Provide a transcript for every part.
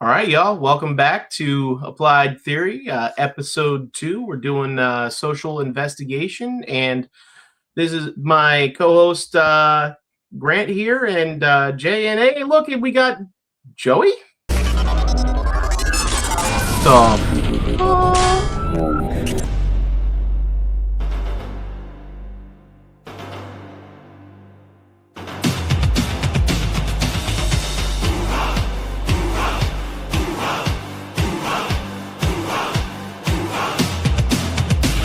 All right, y'all. Welcome back to Applied Theory, episode 2. We're doing social investigation, and this is my co-host Grant here, and Jay. And hey, look, we got Joey.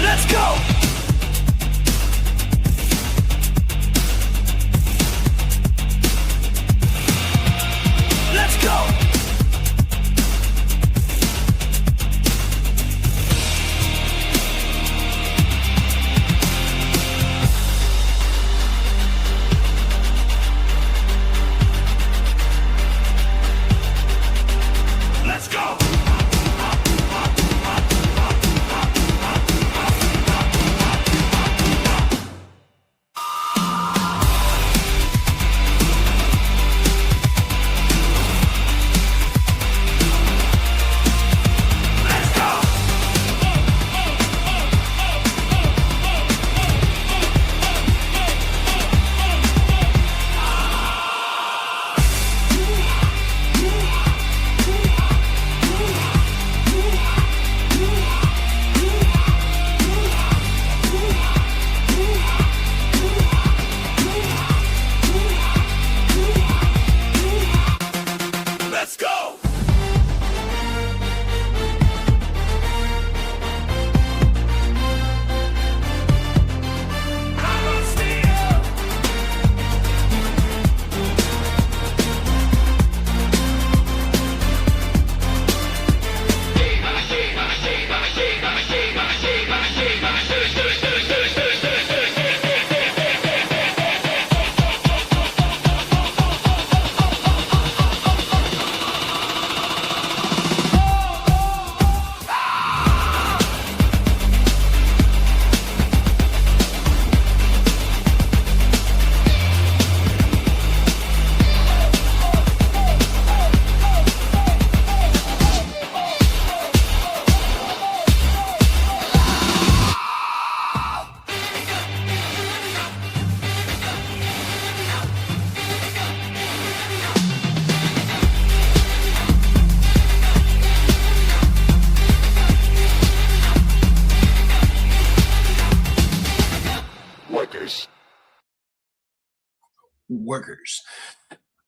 Let's go! Let's go! Let's go! Let's go! Let's go! I'm on steel! Workers.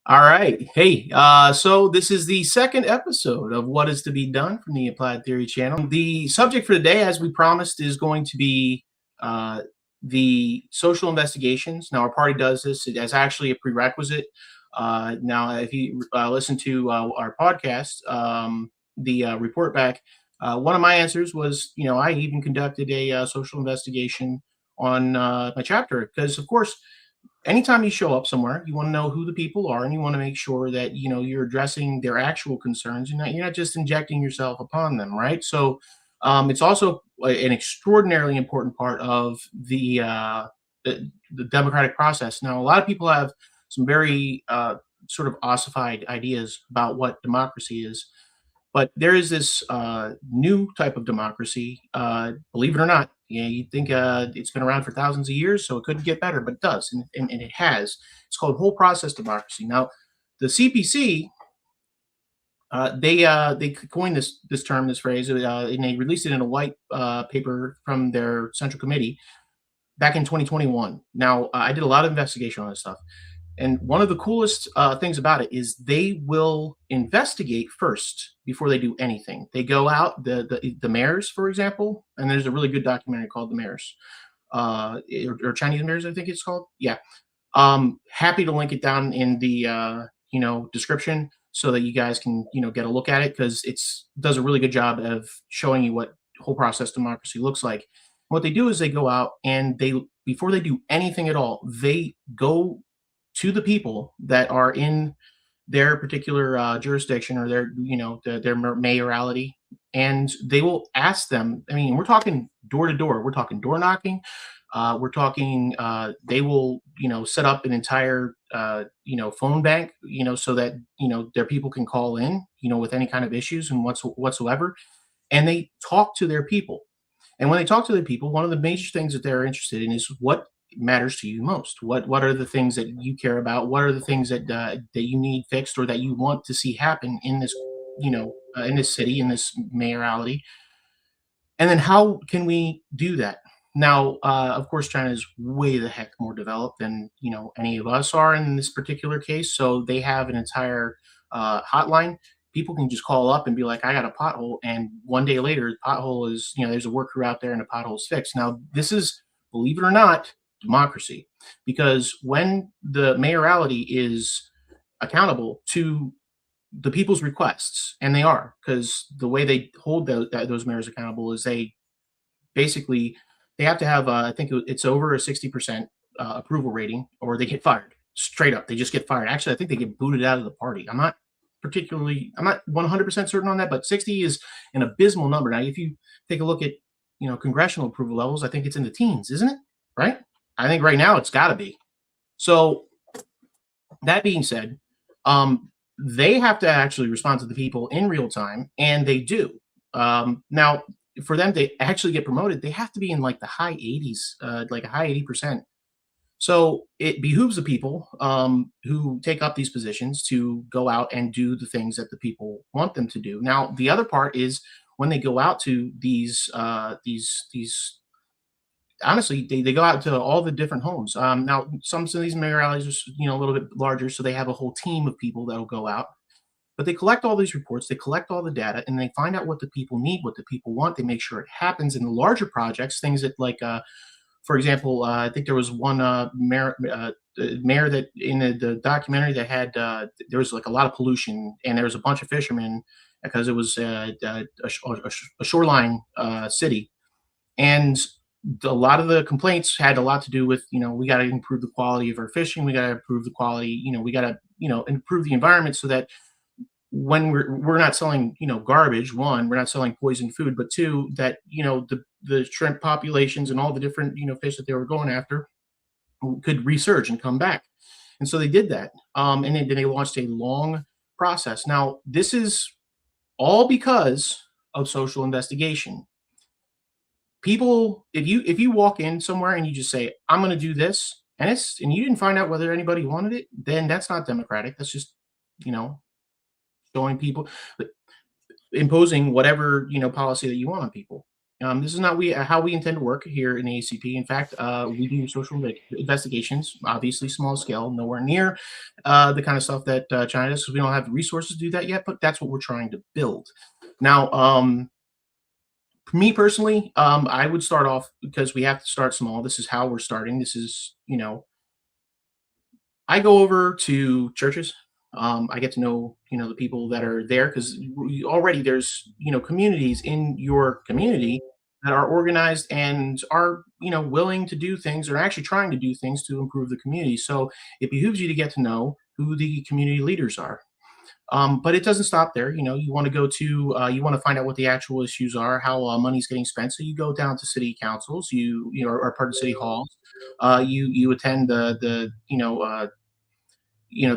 All right. Hey, so this is the second episode of What is to Be Done from the Applied Theory channel. The subject for today, as we promised, is going to be the social investigations. Now, our party does this as actually a prerequisite. Now, if you listen to our podcast, the report back, one of my answers was, I even conducted a social investigation on my chapter because, of course, anytime you show up somewhere, you want to know who the people are, and you want to make sure that you're addressing their actual concerns. You're not just injecting yourself upon them, right? So it's also an extraordinarily important part of the democratic process. Now, a lot of people have some very sort of ossified ideas about what democracy is. But there is this new type of democracy, believe it or not. You'd think it's been around for thousands of years, so it couldn't get better, but it does, and it has. It's called whole process democracy. Now, the CPC, they coined this term, this phrase, and they released it in a white paper from their central committee back in 2021. Now, I did a lot of investigation on this stuff. And one of the coolest things about it is they will investigate first before they do anything. They go out, the mayors, for example, and there's a really good documentary called The Mayors, or Chinese Mayors, I think it's called. Yeah. Happy to link it down in the description so that you guys can get a look at it, because it's does a really good job of showing you what whole process democracy looks like. What they do is they go out and before they do anything at all, they go to the people that are in their particular jurisdiction or their mayorality, and they will ask them. I mean, we're talking door to door. We're talking door knocking. We're talking. They will set up an entire phone bank, so that their people can call in, with any kind of issues and whatsoever, and they talk to their people. And when they talk to the people, one of the major things that they're interested in is what matters to you most. What are the things that you care about? What are the things that you need fixed or that you want to see happen in this, in this city, in this mayorality? And then how can we do that? Now, of course, China is way the heck more developed than any of us are in this particular case. So they have an entire hotline. People can just call up and be like, "I got a pothole," and one day later, the pothole is there's a work crew out there and the pothole is fixed. Now, this is, believe it or not, democracy, because when the mayorality is accountable to the people's requests, and they are, because the way they hold those mayors accountable is they basically they have to have I think it's over a 60% approval rating, or they get fired straight up. They just get fired. Actually, I think they get booted out of the party. I'm not 100% certain on that, but 60 is an abysmal number. Now, if you take a look at congressional approval levels, I think it's in the teens, isn't it? Right? I think right now it's got to be. So that being said, they have to actually respond to the people in real time, and they do. Now, for them to actually get promoted, they have to be in like the high 80s, like a high 80%. So it behooves the people who take up these positions to go out and do the things that the people want them to do. Now, the other part is when they go out to these honestly, they go out to all the different homes. Now, some of these mayor rallies are a little bit larger, so they have a whole team of people that'll go out. But they collect all these reports, they collect all the data, and they find out what the people need, what the people want. They make sure it happens in the larger projects, things that like, for example, I think there was one mayor that in the documentary that had there was like a lot of pollution, and there was a bunch of fishermen because it was a shoreline city, and a lot of the complaints had a lot to do with we got to improve the quality of our fishing, we got to improve the quality, we got to improve the environment so that when we're not selling garbage, one, we're not selling poisoned food, but two, that the shrimp populations and all the different fish that they were going after could resurge and come back. And so they did that, and then they launched a long process. Now, this is all because of social investigation. People, if you walk in somewhere and you just say, "I'm going to do this," and you didn't find out whether anybody wanted it, then that's not democratic. That's just showing people, imposing whatever policy that you want on people. This is not how we intend to work here in the ACP. In fact, we do social investigations, obviously small scale, nowhere near the kind of stuff that China does, because we don't have the resources to do that yet. But that's what we're trying to build. Now, me personally, I would start off, because we have to start small. This is how we're starting. This is, I go over to churches. I get to know, the people that are there, because already there's, communities in your community that are organized and are, willing to do things, or actually trying to do things to improve the community. So it behooves you to get to know who the community leaders are. But it doesn't stop there. You want to go to, you want to find out what the actual issues are, how money's getting spent. So you go down to city councils, or part of city halls. You attend the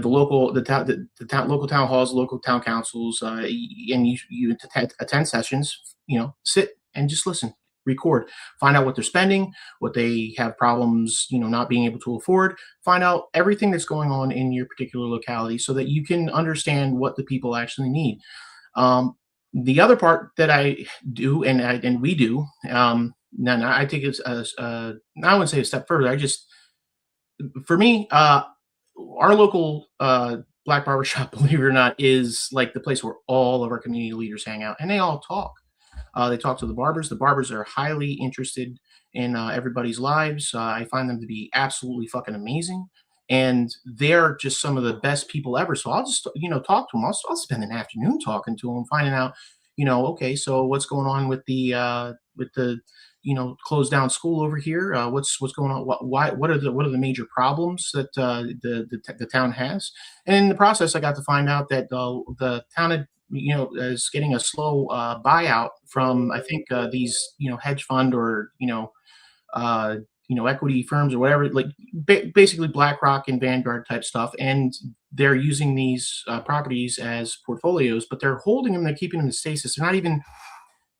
local local town halls, local town councils, and you attend sessions. Sit and just listen, record, find out what they're spending, what they have problems, not being able to afford. Find out everything that's going on in your particular locality, so that you can understand what the people actually need. The other part that I do, and we do, now I take it as I wouldn't say a step further. For me, our local black barber shop, believe it or not, is like the place where all of our community leaders hang out, and they all talk. They talk to the barbers. The barbers are highly interested in everybody's lives. I find them to be absolutely fucking amazing, and they're just some of the best people ever. So I'll just talk to them. I'll spend an afternoon talking to them, finding out okay, so what's going on with the closed down school over here. What's going on? What are the major problems that the town has? And in the process, I got to find out that the town is getting a slow buyout from, I think, these hedge fund, or equity firms or whatever, like basically BlackRock and Vanguard type stuff, and they're using these properties as portfolios, but they're holding them, they're keeping them in stasis. They're not even.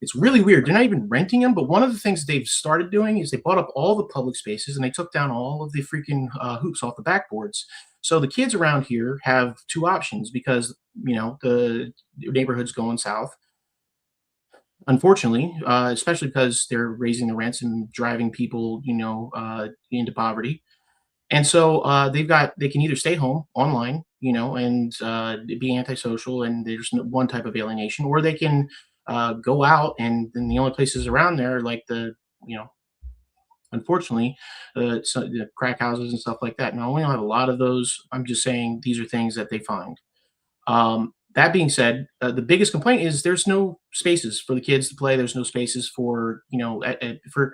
It's really weird. They're not even renting them. But one of the things they've started doing is they bought up all the public spaces and they took down all of the freaking hoops off the backboards. So the kids around here have two options because the neighborhood's going south, unfortunately, especially because they're raising the rents and driving people, into poverty. And so they can either stay home online, and be antisocial, and there's one type of alienation, or they can go out, and then the only places around there are like you know, unfortunately, the crack houses and stuff like that. Now we don't have a lot of those. I'm just saying these are things that they find. That being said, the biggest complaint is there's no spaces for the kids to play. There's no spaces for for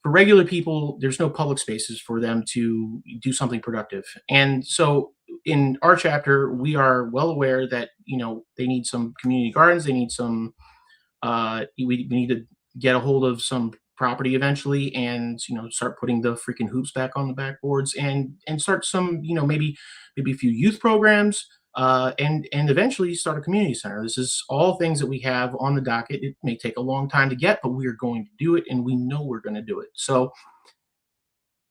regular people. There's no public spaces for them to do something productive. And so, in our chapter, we are well aware that they need some community gardens. They need some. We need to get a hold of some property eventually, and start putting the freaking hoops back on the backboards, and start some maybe a few youth programs, and eventually start a community center. This is all things that we have on the docket. It may take a long time to get, but we are going to do it, and we know we're going to do it. So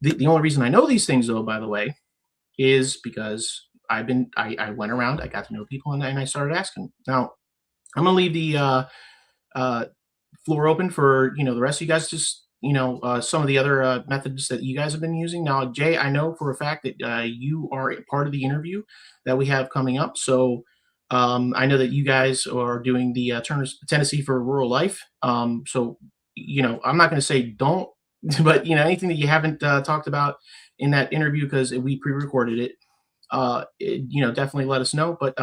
the only reason I know these things, though, by the way, is because I went around, I got to know people, and I started asking. Now I'm gonna leave the uh, floor open for the rest of you guys. Just some of the other methods that you guys have been using. Now, Jay, I know for a fact that you are a part of the interview that we have coming up. So I know that you guys are doing the Turner's Tennessee for Rural Life. So I'm not going to say don't, but anything that you haven't talked about in that interview, because we pre-recorded it. Definitely let us know. But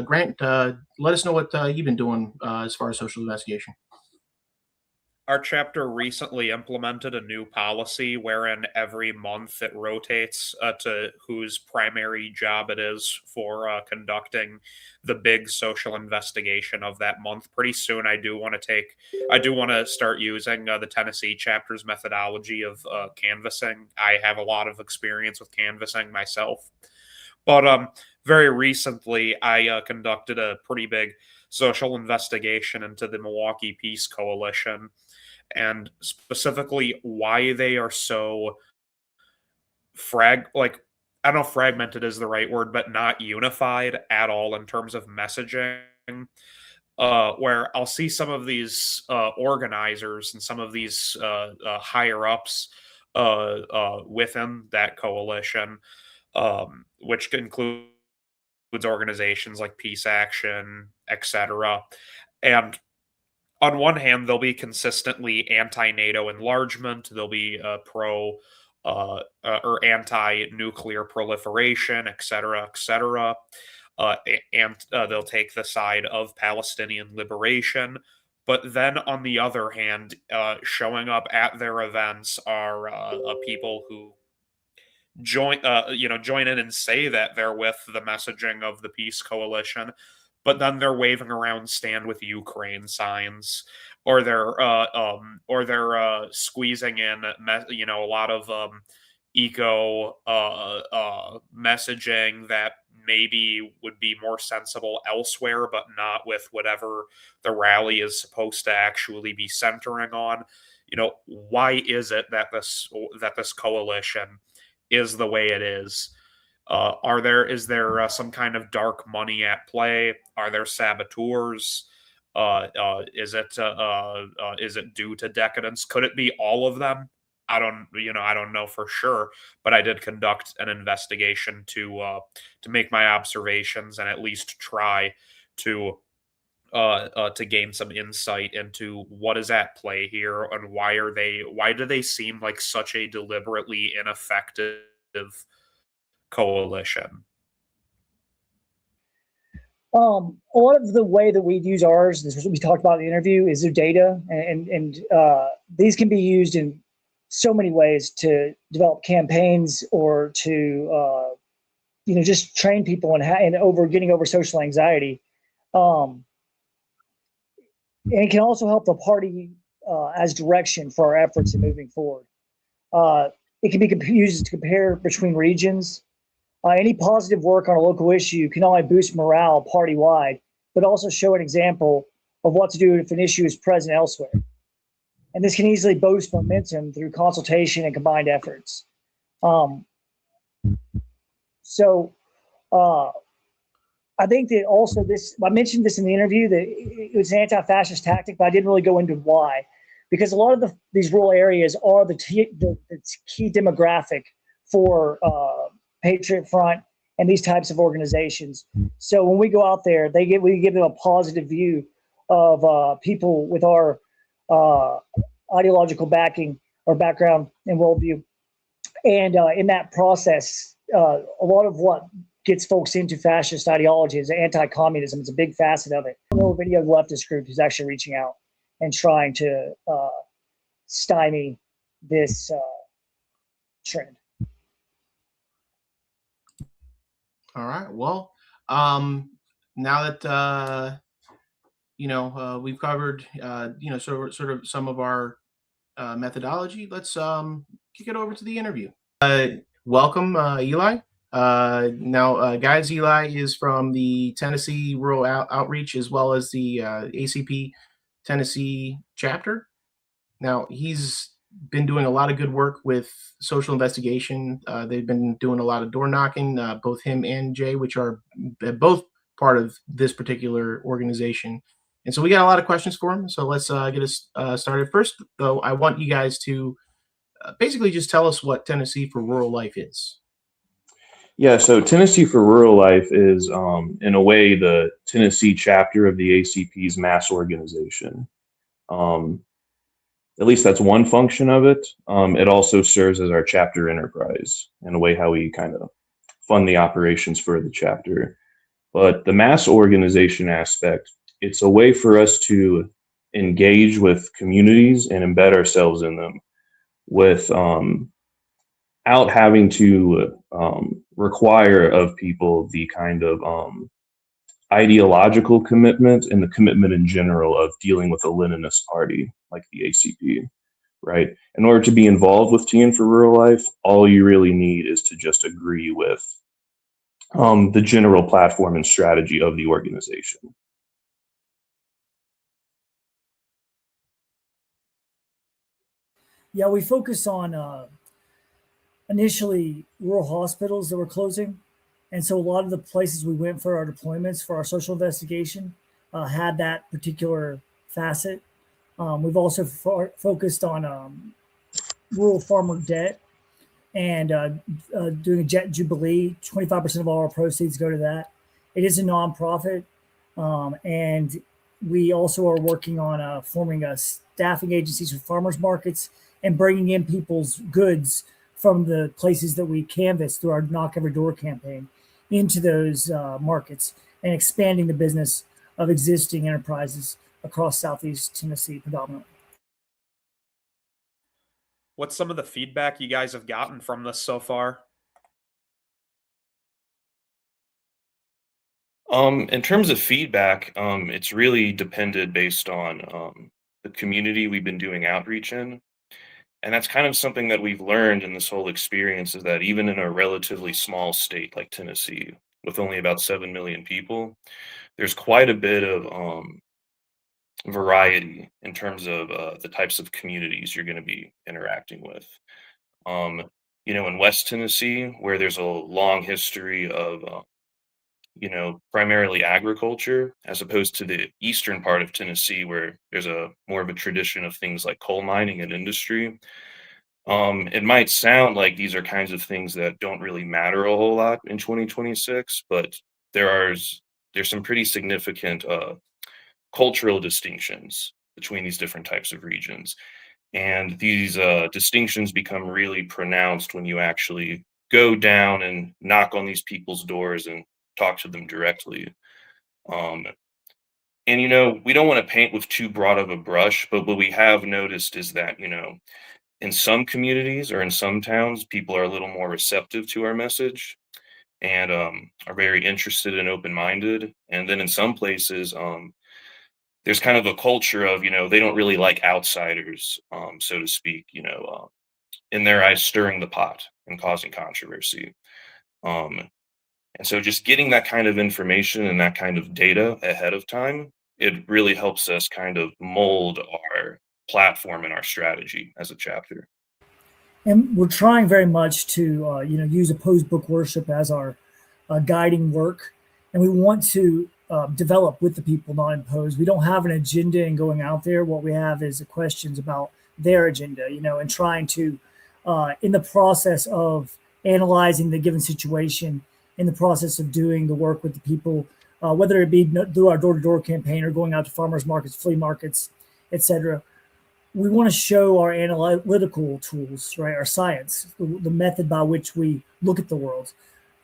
Grant, let us know what you've been doing as far as social investigation. Our chapter recently implemented a new policy wherein every month it rotates to whose primary job it is for conducting the big social investigation of that month. Pretty soon, I do want to start using the Tennessee chapter's methodology of canvassing. I have a lot of experience with canvassing myself, but very recently I conducted a pretty big social investigation into the Milwaukee Peace Coalition, and specifically why they are so I don't know if fragmented is the right word, but not unified at all in terms of messaging. Where I'll see some of these organizers and some of these higher ups within that coalition, which includes organizations like Peace Action, etc. And on one hand, they'll be consistently anti-NATO enlargement. They'll be pro or anti-nuclear proliferation, et cetera, et cetera. And they'll take the side of Palestinian liberation. But then, on the other hand, showing up at their events are people who join in and say that they're with the messaging of the Peace Coalition, but then they're waving around "Stand with Ukraine" signs, or they're squeezing in a lot of eco messaging that maybe would be more sensible elsewhere, but not with whatever the rally is supposed to actually be centering on. Why is it that this coalition is the way it is? Is there some kind of dark money at play? Are there saboteurs? Is it due to decadence? Could it be all of them? I don't know for sure, but I did conduct an investigation to make my observations and at least try to gain some insight into what is at play here and why do they seem like such a deliberately ineffective coalition. A lot of the way that we use ours, this is what we talked about in the interview, is through data, and these can be used in so many ways to develop campaigns or to just train people and getting over social anxiety, and it can also help the party as direction for our efforts in moving forward. It can be used to compare between regions. Any positive work on a local issue can not only boost morale party-wide, but also show an example of what to do if an issue is present elsewhere. And this can easily boost momentum through consultation and combined efforts. So I think that also I mentioned this in the interview, that it was an anti-fascist tactic, but I didn't really go into why. Because a lot of these rural areas are the key demographic for Patriot Front and these types of organizations. So when we go out there, we give them a positive view of people with our ideological backing or background and worldview. And in that process, a lot of what gets folks into fascist ideology is anti-communism. It's a big facet of it. I know of any other leftist group who's actually reaching out and trying to stymie this trend. All right. Well, now that we've covered sort of some of our methodology, let's kick it over to the interview. Welcome, Eli. Guys, Eli is from the Tennessee Rural Outreach as well as the ACP Tennessee chapter. Now, he's been doing a lot of good work with social investigation. They've been doing a lot of door knocking, both him and Jay, which are both part of this particular organization. And so we got a lot of questions for him. So let's get us started. First, though, I want you guys to basically just tell us what Tennessee for Rural Life is. Yeah, so Tennessee for Rural Life is, in a way, the Tennessee chapter of the ACP's mass organization. At least that's one function of it. It also serves as our chapter enterprise, in a way how we kind of fund the operations for the chapter. But the mass organization aspect, it's a way for us to engage with communities and embed ourselves in them without having to require of people the kind of ideological commitment and the commitment in general of dealing with a Leninist party like the ACP, right? In order to be involved with TN for Rural Life, all you really need is to just agree with the general platform and strategy of the organization. Yeah, we focus on initially rural hospitals that were closing. And so a lot of the places we went for our deployments for our social investigation had that particular facet. We've also focused on rural farmer debt and doing a Jet Jubilee. 25% of all our proceeds go to that. It is a nonprofit. And we also are working on forming staffing agencies for farmers markets and bringing in people's goods from the places that we canvass through our Knock Every Door campaign into those markets and expanding the business of existing enterprises across Southeast Tennessee predominantly. What's some of the feedback you guys have gotten from this so far? In terms of feedback, it's really depended based on the community we've been doing outreach in. And that's kind of something that we've learned in this whole experience, is that even in a relatively small state like Tennessee, with only about 7 million people, there's quite a bit of variety in terms of the types of communities you're going to be interacting with. In West Tennessee, where there's a long history of primarily agriculture, as opposed to the eastern part of Tennessee, where there's more of a tradition of things like coal mining and industry. It might sound like these are kinds of things that don't really matter a whole lot in 2026, but there's some pretty significant cultural distinctions between these different types of regions. And these distinctions become really pronounced when you actually go down and knock on these people's doors and talk to them directly. And we don't want to paint with too broad of a brush, but what we have noticed is that, in some communities or in some towns, people are a little more receptive to our message and are very interested and open-minded. And then in some places, there's kind of a culture of, they don't really like outsiders, so to speak, in their eyes, stirring the pot and causing controversy. Um, and so just getting that kind of information and that kind of data ahead of time, it really helps us kind of mold our platform and our strategy as a chapter. And we're trying very much to, use opposed book worship as our guiding work. And we want to develop with the people, not impose. We don't have an agenda in going out there. What we have is questions about their agenda, and trying to, in the process of analyzing the given situation, in the process of doing the work with the people, whether it be through our door-to-door campaign or going out to farmers markets, flea markets, etc. We want to show our analytical tools, right? Our science, the method by which we look at the world,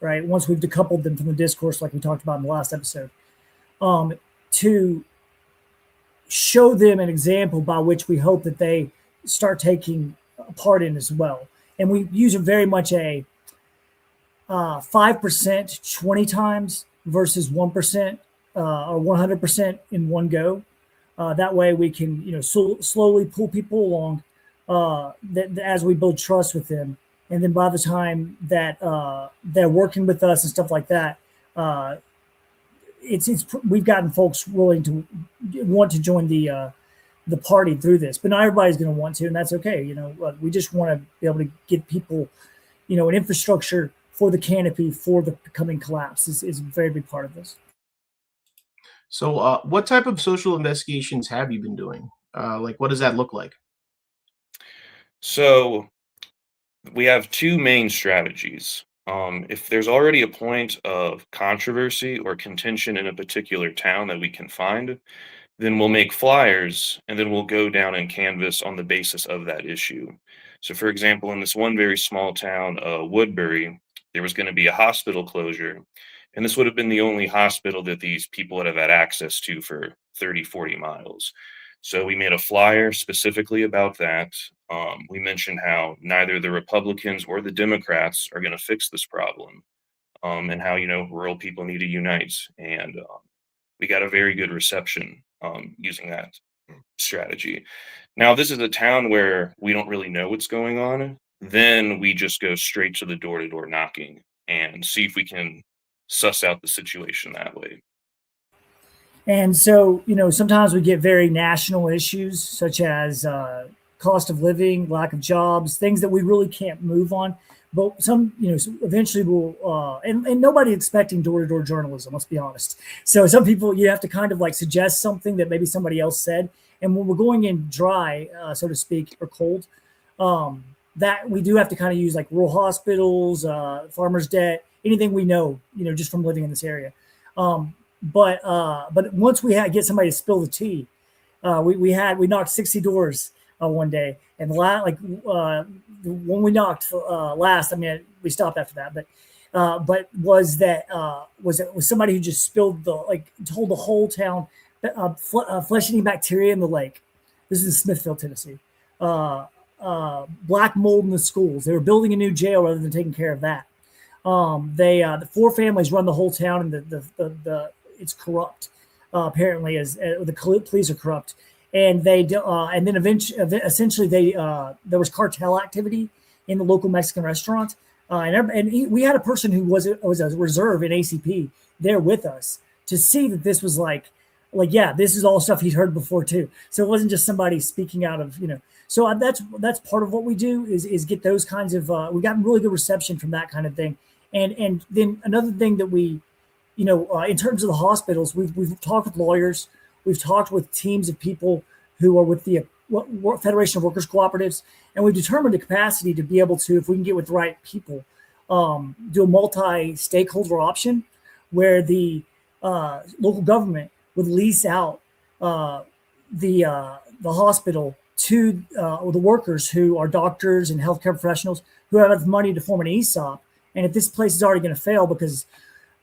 right? Once we've decoupled them from the discourse, like we talked about in the last episode, to show them an example by which we hope that they start taking a part in as well. And we use very much a 5% 20 times versus 1% or 100% in one go. That way we can, slowly pull people along as we build trust with them. And then by the time that they're working with us and stuff like that, we've gotten folks willing to want to join the party through this. But not everybody's going to want to, and that's okay. We just want to be able to get people, an infrastructure for the canopy for the coming collapse is a very big part of this. So, what type of social investigations have you been doing? What does that look like? So we have two main strategies. If there's already a point of controversy or contention in a particular town that we can find, then we'll make flyers and then we'll go down and canvass on the basis of that issue. So, for example, in this one very small town, Woodbury, there was going to be a hospital closure. And this would have been the only hospital that these people would have had access to for 30, 40 miles. So we made a flyer specifically about that. We mentioned how neither the Republicans or the Democrats are going to fix this problem, and how, rural people need to unite. And we got a very good reception using that strategy. Now, this is a town where we don't really know what's going on. Then we just go straight to the door-to-door knocking and see if we can suss out the situation that way. And so, sometimes we get very national issues such as cost of living, lack of jobs, things that we really can't move on. But eventually we'll, and nobody expecting door-to-door journalism, let's be honest. So some people, you have to kind of suggest something that maybe somebody else said. And when we're going in dry, so to speak, or cold, that we do have to kind of use rural hospitals, farmers' debt, anything we know, just from living in this area. But once we get somebody to spill the tea, we knocked 60 doors one day, and when we knocked last, we stopped after that. But was somebody who just spilled told the whole town flesh-eating bacteria in the lake. This is in Smithfield, Tennessee. Black mold in the schools. They were building a new jail rather than taking care of that. The 4 families run the whole town, and it's corrupt. Apparently, as the police are corrupt, and and then essentially there was cartel activity in the local Mexican restaurant, we had a person who was a reserve in ACP there with us to see that this was this is all stuff he'd heard before too. So it wasn't just somebody speaking out of So that's part of what we do is get those kinds of. We got really good reception from that kind of thing, and then another thing that we, in terms of the hospitals, we've talked with lawyers, we've talked with teams of people who are with the Federation of Workers Cooperatives, and we've determined the capacity to be able to, if we can get with the right people, do a multi-stakeholder option where the local government would lease out the hospital to the workers who are doctors and healthcare professionals who have enough money to form an ESOP. And if this place is already going to fail, because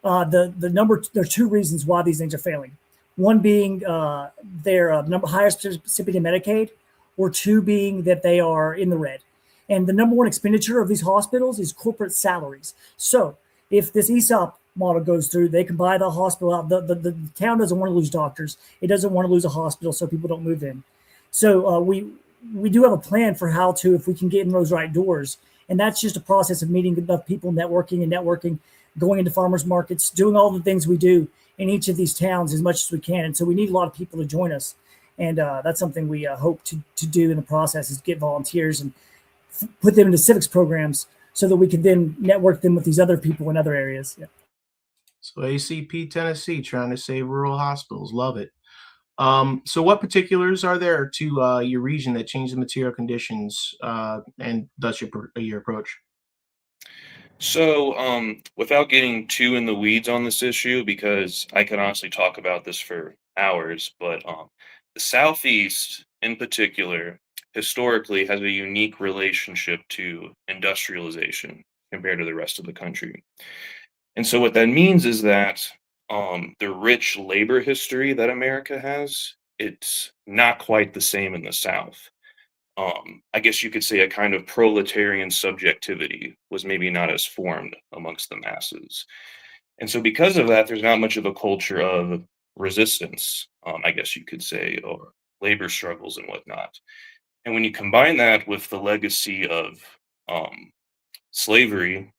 there are 2 reasons why these things are failing. One being their highest recipient in Medicaid, or 2 being that they are in the red. And the number one expenditure of these hospitals is corporate salaries. So if this ESOP model goes through, they can buy the hospital out. The town doesn't want to lose doctors. It doesn't want to lose a hospital, so people don't move in. So we do have a plan for how to, if we can get in those right doors. And that's just a process of meeting enough people, networking, going into farmers markets, doing all the things we do in each of these towns as much as we can. And so we need a lot of people to join us. And that's something we hope to do in the process, is get volunteers and put them into civics programs so that we can then network them with these other people in other areas. Yeah. So ACP Tennessee trying to save rural hospitals. Love it. So what particulars are there to your region that change the material conditions and thus your approach? So, without getting too in the weeds on this issue, because I could honestly talk about this for hours, but the Southeast in particular historically has a unique relationship to industrialization compared to the rest of the country. And so what that means is that the rich labor history that America has, it's not quite the same in the South. I guess you could say a kind of proletarian subjectivity was maybe not as formed amongst the masses. And so because of that, there's not much of a culture of resistance, I guess you could say, or labor struggles and whatnot. And when you combine that with the legacy of slavery,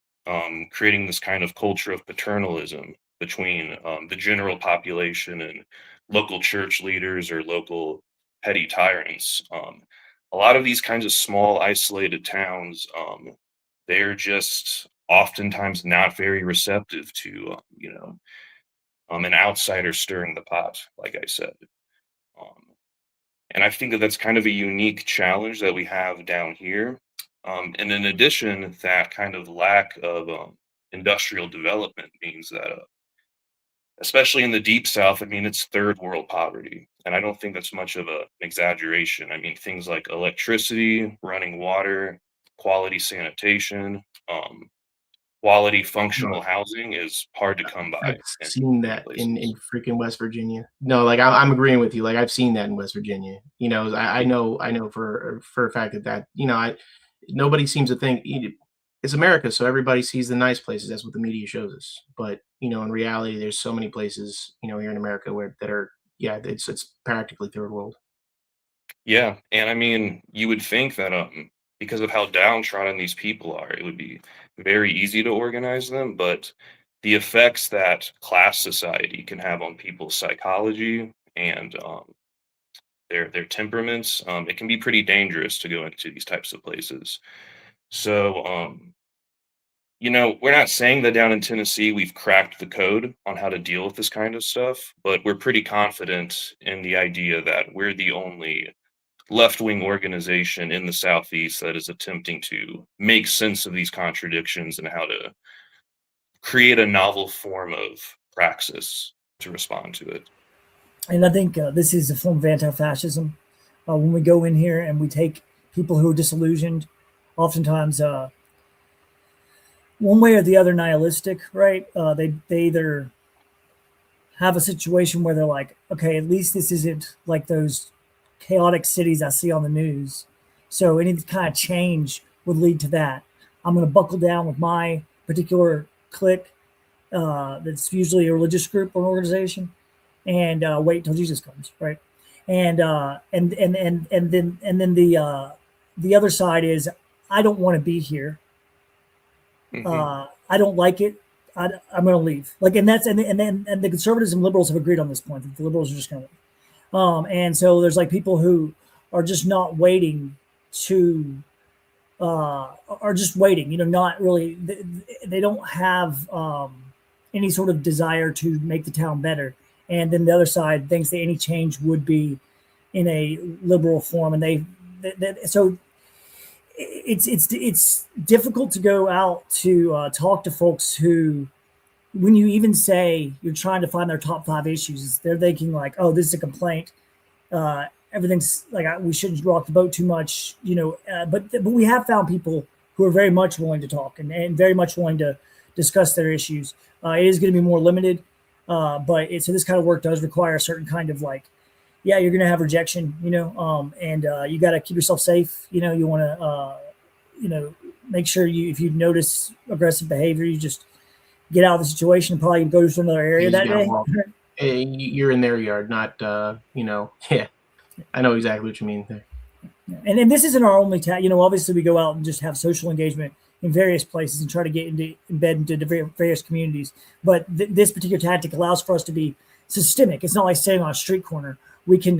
creating this kind of culture of paternalism between the general population and local church leaders or local petty tyrants, a lot of these kinds of small isolated towns, they're just oftentimes not very receptive to an outsider stirring the pot, like I said. um, and I think that that's kind of a unique challenge that we have down here. And in addition, that kind of lack of industrial development means that especially in the deep south, I mean, it's third world poverty, and I don't think that's much of an exaggeration. I mean, things like electricity, running water, quality sanitation, quality functional housing is hard to come by I've in seen many that in places. freaking West Virginia. No, like I'm agreeing with you. Like I've seen that in West Virginia. I know for a fact that I nobody seems to think it's America, so everybody sees the nice places. That's what the media shows us. But in reality, there's so many places here in America where that are yeah, it's practically third world. Yeah, and I mean, you would think that because of how downtrodden these people are, it would be very easy to organize them, but the effects that class society can have on people's psychology and their temperaments, it can be pretty dangerous to go into these types of places. So, we're not saying that down in Tennessee we've cracked the code on how to deal with this kind of stuff, but we're pretty confident in the idea that we're the only left-wing organization in the Southeast that is attempting to make sense of these contradictions and how to create a novel form of praxis to respond to it. And I think this is a form of anti-fascism. When we go in here and we take people who are disillusioned, oftentimes one way or the other nihilistic, right? They either have a situation where they're like, okay, at least this isn't like those chaotic cities I see on the news. So any kind of change would lead to that. I'm going to buckle down with my particular clique. That's usually a religious group or organization, and wait till Jesus comes, right? And then the other side is I don't want to be here. Mhm. I don't like it. I'm going to leave. Like, and the conservatives and liberals have agreed on this point that the liberals are just going to leave. And so there's like people who are just not waiting to, are just waiting. Not really. They don't have any sort of desire to make the town better. And then the other side thinks that any change would be in a liberal form, and so it's difficult to go out to talk to folks who, when you even say you're trying to find their top 5 issues, they're thinking like, oh, this is a complaint. Everything's like we shouldn't rock the boat too much, but we have found people who are very much willing to talk and very much willing to discuss their issues. It is going to be more limited, but so this kind of work does require a certain kind of like, yeah, you're going to have rejection, and you got to keep yourself safe. You want to, make sure if you notice aggressive behavior, you just get out of the situation and probably go to another area You just that gotta day. walk. You're in their yard, not. Yeah, I know exactly what you mean there. And this isn't our only obviously we go out and just have social engagement in various places and try to embed into various communities. But this particular tactic allows for us to be systemic. It's not like staying on a street corner. We can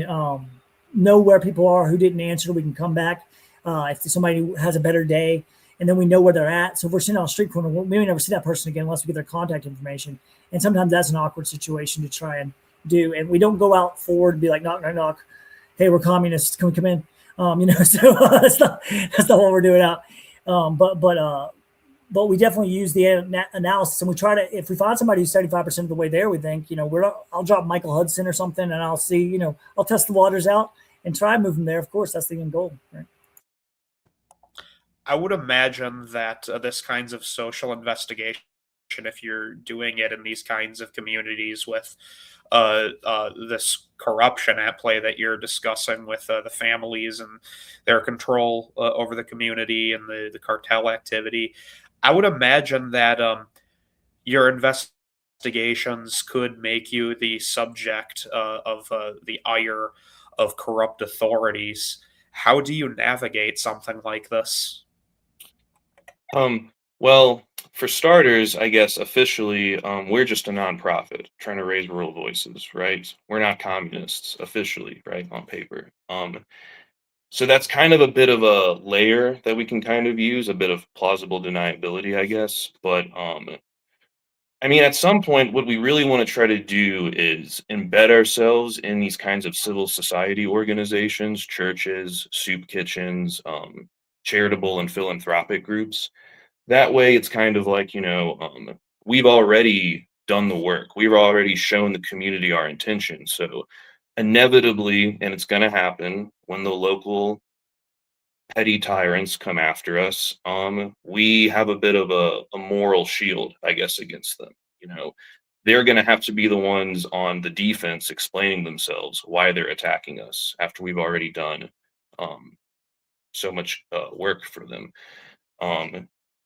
know where people are who didn't answer. We can come back if somebody has a better day, and then we know where they're at. So if we're sitting on a street corner, we may never see that person again unless we get their contact information. And sometimes that's an awkward situation to try and do. And we don't go out forward and be like, knock, knock, knock. Hey, we're communists. Can we come in? So that's not what we're doing out. But we definitely use the analysis, and we try to, if we find somebody who's 75% of the way there, we think, I'll drop Michael Hudson or something, and I'll see, I'll test the waters out and try and move them there. Of course, that's the end goal, right? I would imagine that this kinds of social investigation, if you're doing it in these kinds of communities with this corruption at play that you're discussing with the families and their control over the community and the cartel activity, I would imagine that your investigations could make you the subject of the ire of corrupt authorities. How do you navigate something like this? Well, for starters, I guess officially, we're just a nonprofit trying to raise rural voices, right? We're not communists officially, right, on paper. So that's kind of a bit of a layer that we can kind of use, a bit of plausible deniability, I guess. But I mean, at some point, what we really want to try to do is embed ourselves in these kinds of civil society organizations, churches, soup kitchens, charitable and philanthropic groups. That way, it's kind of like, we've already done the work. We've already shown the community our intention. So inevitably, and it's going to happen when the local petty tyrants come after us, we have a bit of a moral shield, I guess, against them. They're going to have to be the ones on the defense explaining themselves why they're attacking us after we've already done so much work for them.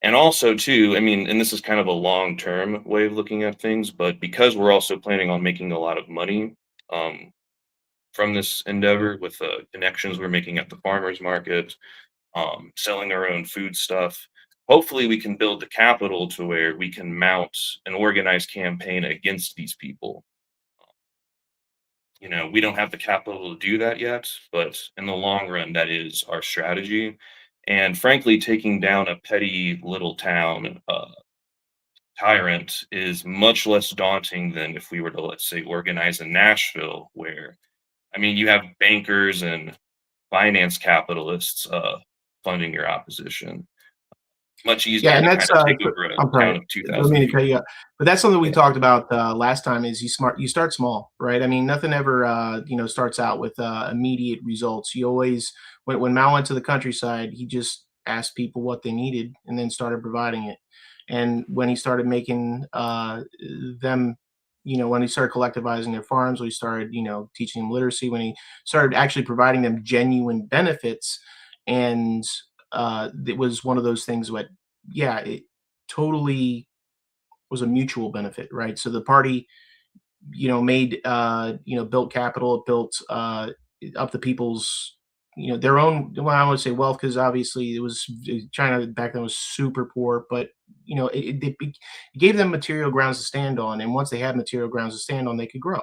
And also, too, I mean, and this is kind of a long-term way of looking at things, but because we're also planning on making a lot of money from this endeavor with the connections we're making at the farmers market, selling our own food stuff, hopefully we can build the capital to where we can mount an organized campaign against these people. We don't have the capital to do that yet, but in the long run, that is our strategy. And frankly, taking down a petty little town tyrant is much less daunting than if we were to, let's say, organize in Nashville, where, I mean, you have bankers and finance capitalists funding your opposition. Much easier Yeah, and to that's kind of take over I'm a town sorry. of I 2,000 don't mean to people. cut you up, but that's something we Yeah. talked about last time. Is you start small, right? I mean, nothing ever starts out with immediate results. You always, when Mal went to the countryside, he just asked people what they needed and then started providing it. And when he started making them, when he started collectivizing their farms, when he started teaching them literacy, when he started actually providing them genuine benefits, and it was one of those things that, yeah, it totally was a mutual benefit, right? So the party, made, built capital, it built up the people's, their own, well, I would say wealth, because obviously it was, China back then was super poor, but, it gave them material grounds to stand on. And once they had material grounds to stand on, they could grow.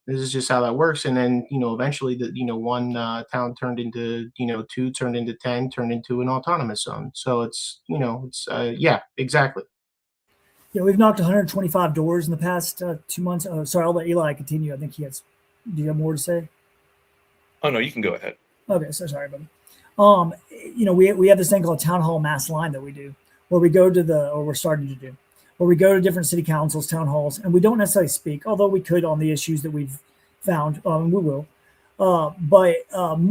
This is just how that works. And then, eventually one town turned into, two, turned into 10, turned into an autonomous zone. So yeah, exactly. Yeah, we've knocked 125 doors in the past 2 months. Oh, sorry, I'll let Eli continue. I think do you have more to say? Oh, no, you can go ahead. Okay, so sorry, buddy. We have this thing called Town Hall Mass Line that we do, where we go to or we're starting to do, where we go to different city councils, town halls, and we don't necessarily speak, although we could on the issues that we've found, we will. But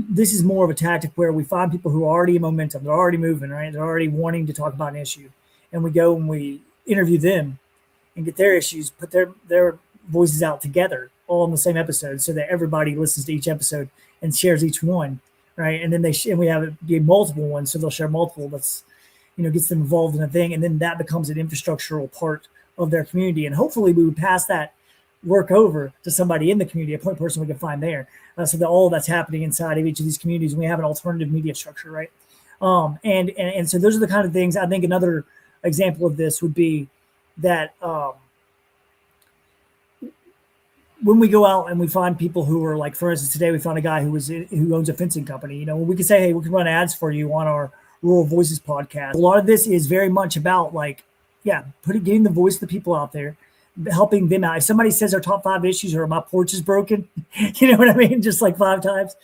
this is more of a tactic where we find people who are already in momentum, they're already moving, right? They're already wanting to talk about an issue, and we go and we interview them and get their issues, put their voices out together, all in the same episode, so that everybody listens to each episode and shares each one, right? And then and we have it be multiple ones, so they'll share multiple. That's gets them involved in a thing, and then that becomes an infrastructural part of their community. And hopefully, we would pass that work over to somebody in the community, a point person we can find there. So that all that's happening inside of each of these communities, and we have an alternative media structure, right? And so those are the kind of things. I think another example of this would be that when we go out and we find people who are like, for instance, today we found a guy who owns a fencing company. You know, we can say, hey, we can run ads for you on our Rural Voices podcast. A lot of this is very much about like, getting the voice of the people out there, helping them out. If somebody says our top 5 issues or my porch is broken, you know what I mean? Just like 5 times.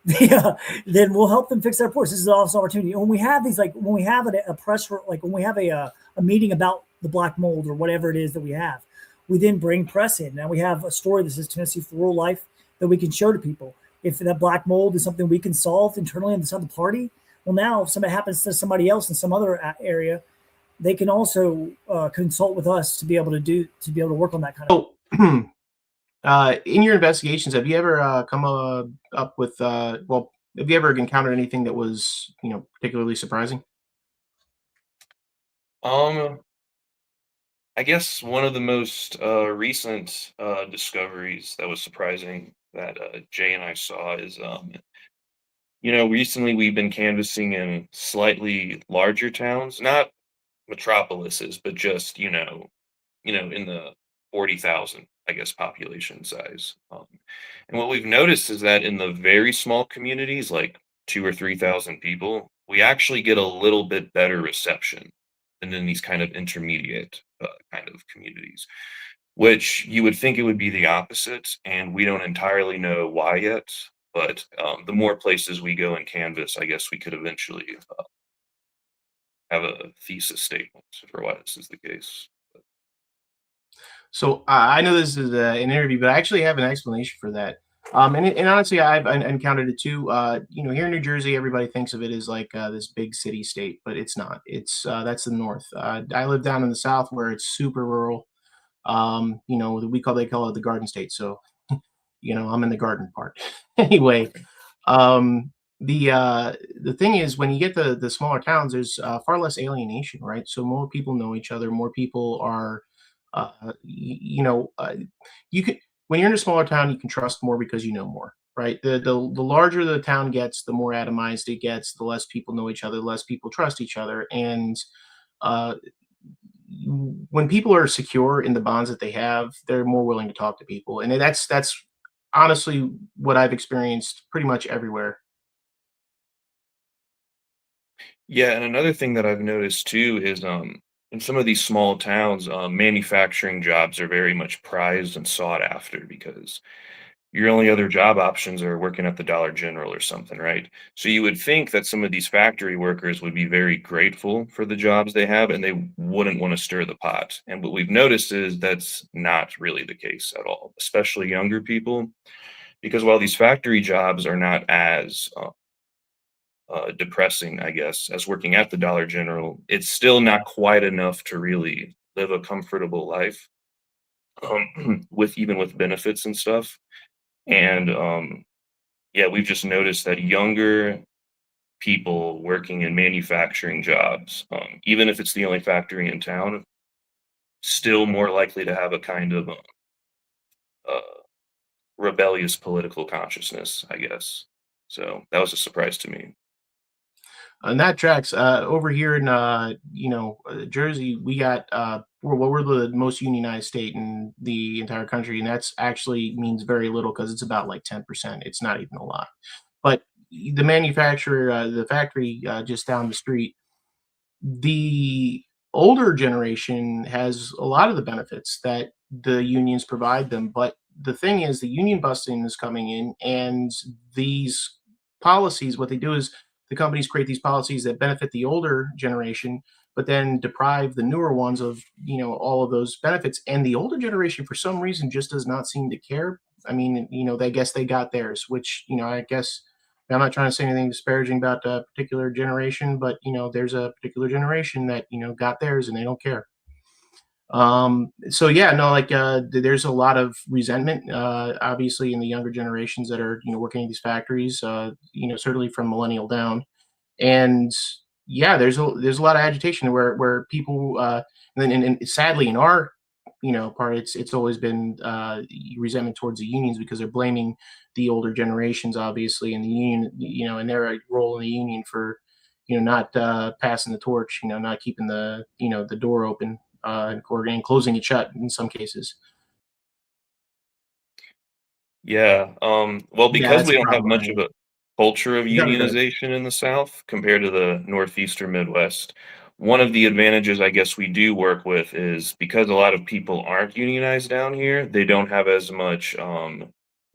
Then we'll help them fix their porch. This is an awesome opportunity. And when we have these, like when we have a press, like when we have a meeting about the black mold or whatever it is that we have, we then bring press in. Now we have a story that says Tennessee for Rural Life that we can show to people. If that black mold is something we can solve internally inside the party, well, now if something happens to somebody else in some other area, they can also consult with us to be able to work on that kind of. So, in your investigations, have you ever come up with have you ever encountered anything that was particularly surprising? I guess one of the most recent discoveries that was surprising that Jay and I saw is, recently we've been canvassing in slightly larger towns, not metropolises, but just in the 40,000, I guess, population size. And what we've noticed is that in the very small communities, like 2 or 3,000 people, we actually get a little bit better reception than in these kind of intermediate kind of communities, which you would think it would be the opposite, and we don't entirely know why yet. But the more places we go and canvas, I guess we could eventually have a thesis statement for why this is the case. So I know this is an interview, but I actually have an explanation for that. And honestly, I've encountered it too. Here in New Jersey, everybody thinks of it as like this big city state, but it's not. It's that's the north. I live down in the south where it's super rural. They call it the Garden State. So, I'm in the garden part. Anyway, the thing is, when you get the smaller towns, there's far less alienation, right? So more people know each other. More people are, you can when you're in a smaller town, you can trust more because you know more, right? The larger the town gets, the more atomized it gets, the less people know each other, the less people trust each other, and uh, when people are secure in the bonds that they have, they're more willing to talk to people, and that's honestly what I've experienced pretty much everywhere. Yeah, and another thing that I've noticed too is in some of these small towns, manufacturing jobs are very much prized and sought after because your only other job options are working at the Dollar General or something, right? So you would think that some of these factory workers would be very grateful for the jobs they have and they wouldn't want to stir the pot. And what we've noticed is that's not really the case at all, especially younger people, because while these factory jobs are not as depressing, I guess, as working at the Dollar General, it's still not quite enough to really live a comfortable life with benefits and stuff. And yeah, we've just noticed that younger people working in manufacturing jobs, even if it's the only factory in town, still more likely to have a kind of uh, rebellious political consciousness, I guess. So that was a surprise to me. And that tracks. Over here in Jersey, we got we're the most unionized state in the entire country, and that's actually means very little because it's about like 10%. It's not even a lot. But the manufacturer, the factory just down the street, the older generation has a lot of the benefits that the unions provide them. But the thing is, the union busting is coming in, and these policies, what they do is the companies create these policies that benefit the older generation, but then deprive the newer ones of all of those benefits. And the older generation, for some reason, just does not seem to care. I mean, they guess they got theirs, which I guess I'm not trying to say anything disparaging about a particular generation, but there's a particular generation that got theirs and they don't care. So yeah, no, like there's a lot of resentment, obviously, in the younger generations that are working in these factories, certainly from millennial down. And yeah, there's a lot of agitation where people and sadly in our part. It's always been resentment towards the unions because they're blaming the older generations, obviously, and the union, and their role in the union for, not passing the torch, not keeping the door open and closing it shut in some cases. Yeah. Well, Yeah, because that's we a don't have problem. much of a culture of Go ahead. unionization in the South compared to the Northeast or Midwest, one of the advantages I guess we do work with is because a lot of people aren't unionized down here, they don't have as much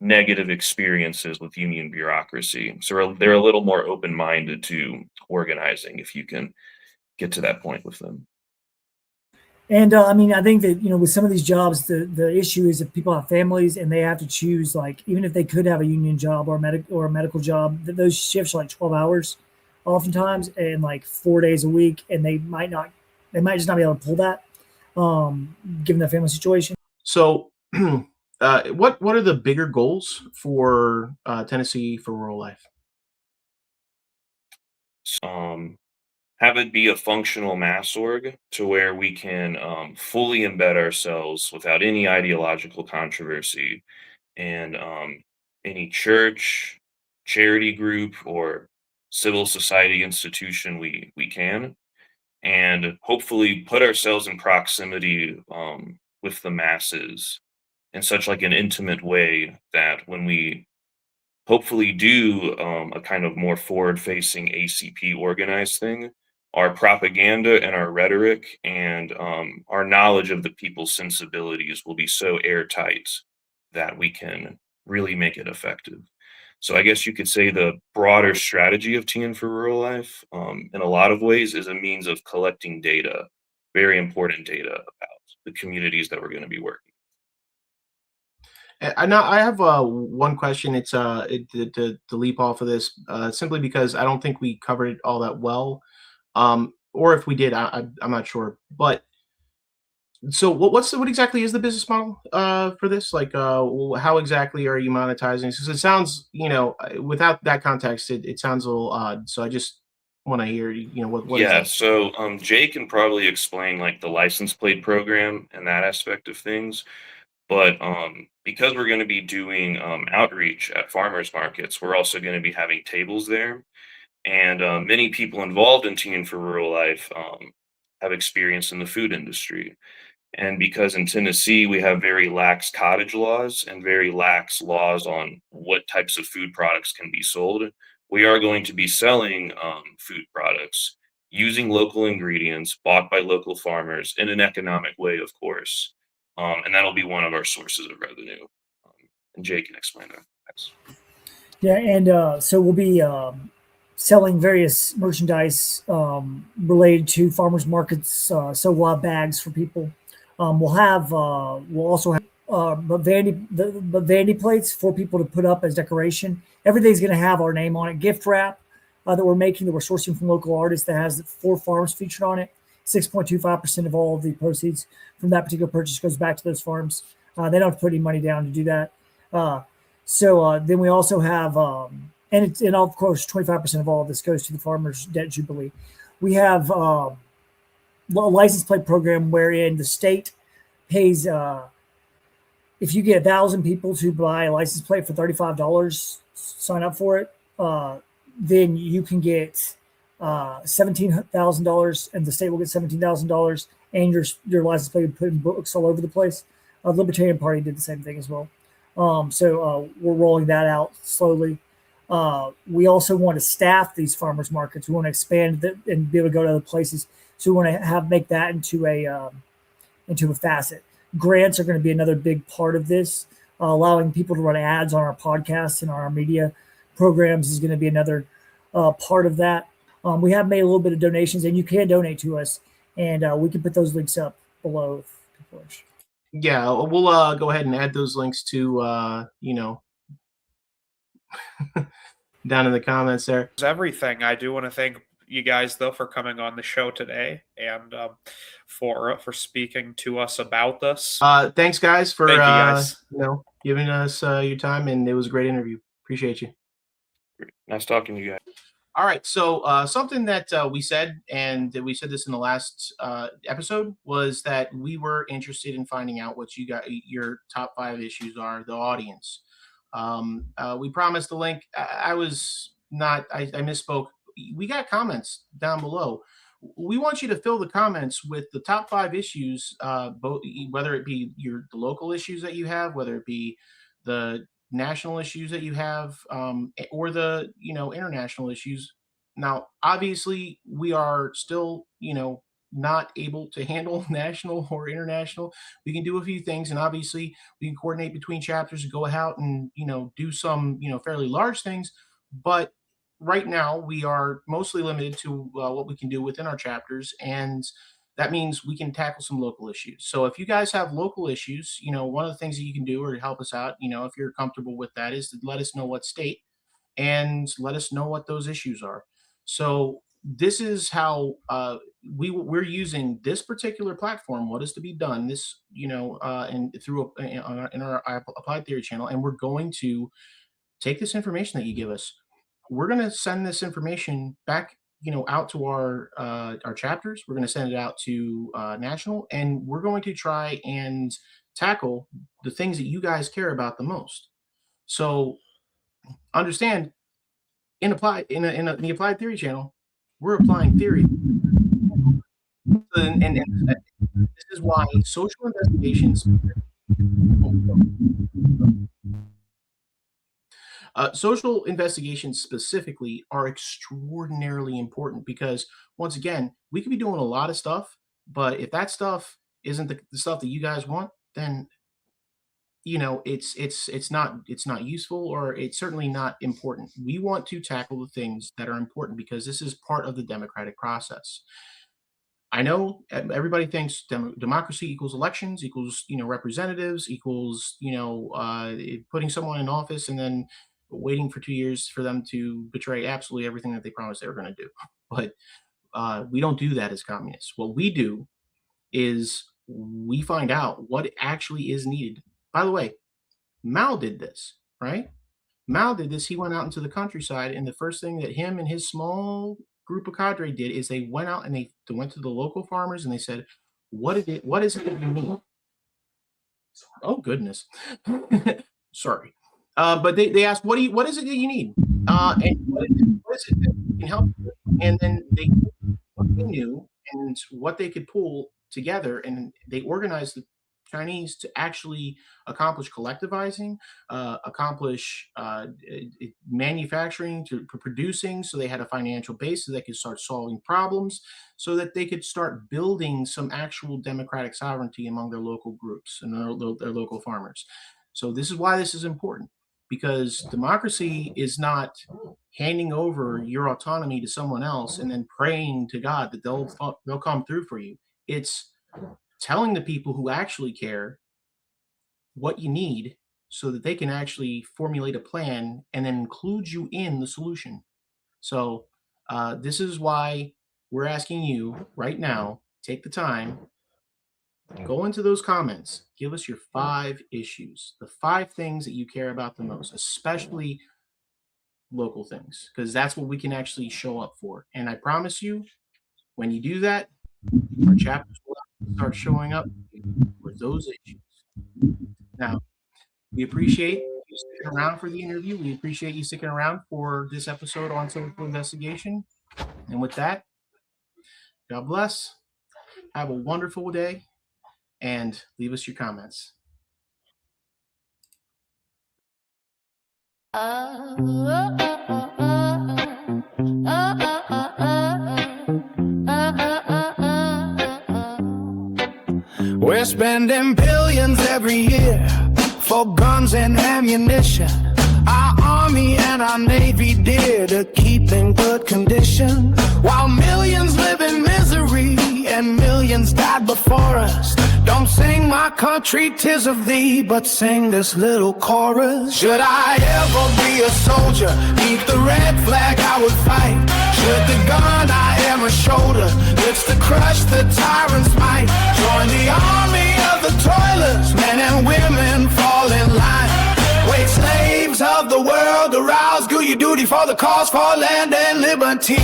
negative experiences with union bureaucracy. So they're a little more open-minded to organizing if you can get to that point with them. And I mean, I think that with some of these jobs, the issue is if people have families and they have to choose, like even if they could have a union job or a medical job, that those shifts are like 12 hours, oftentimes, and like 4 days a week, and they might just not be able to pull that, given their family situation. So, what are the bigger goals for Tennessee for Rural Life? Have it be a functional mass org to where we can fully embed ourselves without any ideological controversy in any church, charity group, or civil society institution we can, and hopefully put ourselves in proximity with the masses in such like an intimate way that when we hopefully do a kind of more forward-facing ACP organized thing, our propaganda and our rhetoric and our knowledge of the people's sensibilities will be so airtight that we can really make it effective. So I guess you could say the broader strategy of TN for Rural Life, in a lot of ways, is a means of collecting data, very important data about the communities that we're going to be working. I have one question. It's to leap off of this simply because I don't think we covered it all that well, or if we did, I'm not sure. But so what exactly is the business model for this? Like, how exactly are you monetizing? Because it sounds, without that context, it sounds a little odd. So I just want to hear, what is Yeah, that? so Jay can probably explain like the license plate program and that aspect of things. But because we're going to be doing outreach at farmers markets, we're also going to be having tables there. And many people involved in Teen for Rural Life have experience in the food industry. And because in Tennessee, we have very lax cottage laws and very lax laws on what types of food products can be sold, we are going to be selling food products using local ingredients bought by local farmers in an economic way, of course. And that'll be one of our sources of revenue. And Jay can explain that. Thanks. Yeah, and so we'll be selling various merchandise related to farmers markets. So we'll have bags for people. We'll also have vanity plates for people to put up as decoration. Everything's going to have our name on it. Gift wrap that we're making, that we're sourcing from local artists, that has 4 farms featured on it. 6.25% of all of the proceeds from that particular purchase goes back to those farms. They don't have to put any money down to do that. So then we also have, and of course, 25% of all of this goes to the Farmers Debt Jubilee. We have a license plate program wherein the state pays, if you get 1,000 people to buy a license plate for $35, sign up for it, then you can get $17,000, and the state will get $17,000, and your license plate will be put in books all over the place. The Libertarian Party did the same thing as well. So we're rolling that out slowly. We also want to staff these farmers markets. We want to expand and be able to go to other places. So we want to make that into a facet. Grants are going to be another big part of this. Allowing people to run ads on our podcasts and our media programs is going to be another part of that. We have made a little bit of donations, and you can donate to us, and we can put those links up below if you wish. Yeah, we'll go ahead and add those links to down in the comments there. Everything. I do want to thank you guys though for coming on the show today and for speaking to us about this. Thanks guys for Thank you guys. Giving us your time, and it was a great interview. Appreciate you. Nice talking to you guys. All right. So something that we said, and we said this in the last episode, was that we were interested in finding out what your top 5 issues are, the audience. We promised the link. I misspoke. We got comments down below. We want you to fill the comments with the top 5 issues, both whether it be the local issues that you have, whether it be the national issues that you have, or the international issues. Now, obviously, we are still not able to handle national or international. We can do a few things, and obviously, we can coordinate between chapters and go out and do some fairly large things. But right now, we are mostly limited to what we can do within our chapters, and that means we can tackle some local issues. So if you guys have local issues, one of the things that you can do or help us out, if you're comfortable with that, is to let us know what state and let us know what those issues are. So this is how we're using this particular platform. What is to be done? This, and through in our Applied Theory channel, and we're going to take this information that you give us. We're going to send this information back out to our chapters. We're going to send it out to national, and we're going to try and tackle the things that you guys care about the most. So understand, in the Applied Theory channel, we're applying theory, and this is why social investigations. Social investigations specifically are extraordinarily important because, once again, we could be doing a lot of stuff, but if that stuff isn't the stuff that you guys want, then it's not useful, or it's certainly not important. We want to tackle the things that are important because this is part of the democratic process. I know everybody thinks democracy equals elections, equals representatives, equals putting someone in office and then waiting for 2 years for them to betray absolutely everything that they promised they were going to do. But we don't do that as communists. What we do is we find out what actually is needed. By the way, Mao did this, right? Mao did this. He went out into the countryside, and the first thing that him and his small group of cadre did is they went out and they went to the local farmers and they said, what is it that you need? Oh, goodness. Sorry. But they asked, what is it that you need? And what is it that can help you? And then what they knew and what they could pull together, and they organized the Chinese to actually accomplish collectivizing, accomplish manufacturing, to producing, so they had a financial base so they could start solving problems, so that they could start building some actual democratic sovereignty among their local groups and their local farmers. So this is why this is important, because democracy is not handing over your autonomy to someone else and then praying to God that they'll come through for you. It's telling the people who actually care what you need so that they can actually formulate a plan and then include you in the solution. So this is why we're asking you right now, take the time, go into those comments, give us your 5 issues, the 5 things that you care about the most, especially local things, because that's what we can actually show up for. And I promise you, when you do that, our chapters will start showing up for those issues. Now, we appreciate you sticking around for the interview. We appreciate you sticking around for this episode on social investigation. And with that, God bless. Have a wonderful day, and leave us your comments. We're spending billions every year for guns and ammunition. Our army and our navy dear to keep in good condition, while millions live in misery and millions died before us. Don't sing my country, 'tis of thee, but sing this little chorus. Should I ever be a soldier, neath the red flag I would fight. Should the gun I am a shoulder, lips to crush the tyrant's might. Join the army of the toilers, men and women fall in line. Wait, slaves of the world, arouse, go your duty for the cause for land and liberty.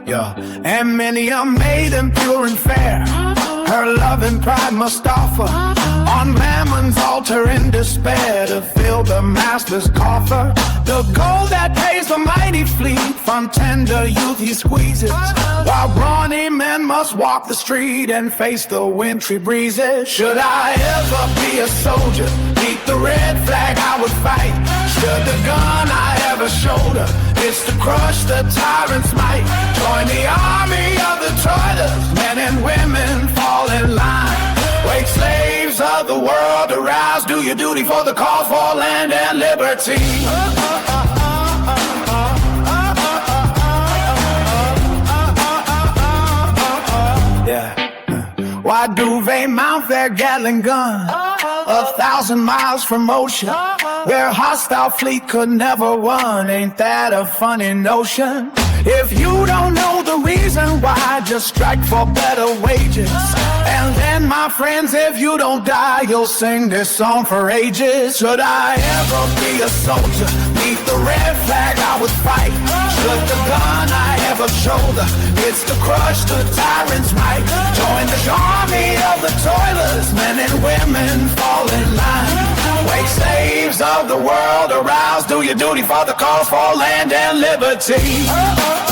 Yeah. And many are made and pure and fair. Her love and pride must offer on Mammon's altar in despair to fill the master's coffer. The gold that pays the mighty fleet from tender youth he squeezes, while brawny men must walk the street and face the wintry breezes. Should I ever be a soldier, beat the red flag I would fight. Should the gun I ever shoulder, it's to crush the tyrant's might. Join the army of the toilers, men and women fall in line. Wake slaves of the world, arouse, do your duty for the cause for land and liberty. Why do they mount their Gatling gun 1,000 miles from ocean, where hostile fleet could never run? Ain't that a funny notion? If you don't know the reason why, just strike for better wages. And then, my friends, if you don't die, you'll sing this song for ages. Should I ever be a soldier, beat the red flag I would fight. Should the gun I ever shoulder, it's to crush the tyrant's might. Join the army of the toilers, men and women fall in line. Wake slaves of the world, arouse, do your duty for the cause for land and liberty.